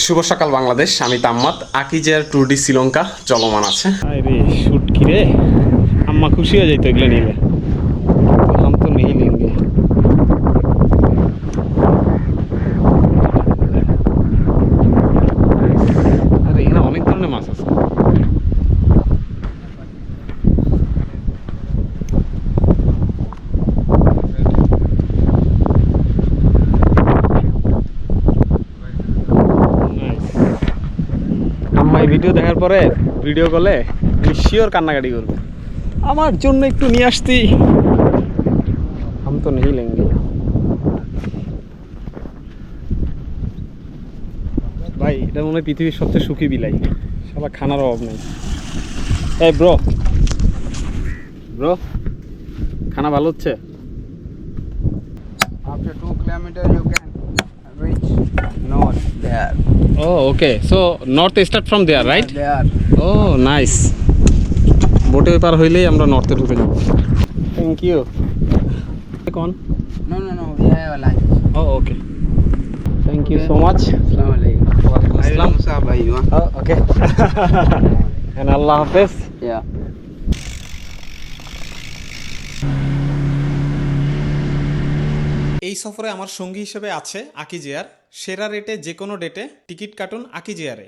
শুভ সকাল বাংলাদেশ, আমি তাম্মাদ। আকিজের tour D Sri Lanka চলমান আছে। আরে শুট কি রে, আম্মা খুশি হয়ে যাইতো এগুলো নিলে। हम तो नहीं लेंगे। আরে এখানে অনেক ধরনের মাছ আছে। আম্মা এই ভিডিও দেখার পরে ভিডিও কলে শিওর কান্নাকাটি করবে, আমার জন্য একটু নিয়ে আসতি। हम तो नहीं लेंगे। ভাই এটা মনে হয় পৃথিবীর সবচেয়ে সুখী বিলাই, শালা খানার অভাব নেই। এই ব্রো ব্রো, খানা ভালো হচ্ছে? After 2 kilometers you can reach north there. Oh, okay. So north start from there, right? There. Oh, nice. বোটে পার হইলেই আমরা নর্থে ঢুকে যাব। Thank you. কোন? No, we have a lunch. Oh, okay. Thank you so much. Assalamu alaikum. Walaikum assalam. Bhai, Oh, okay. And Allah Hafiz. Yeah. এই সফরে আমার সঙ্গী হিসেবে আছে আকিজ এয়ার। সেরা রেটে যে কোনো ডেটে টিকিট কাটুন আকিজ এয়ারে।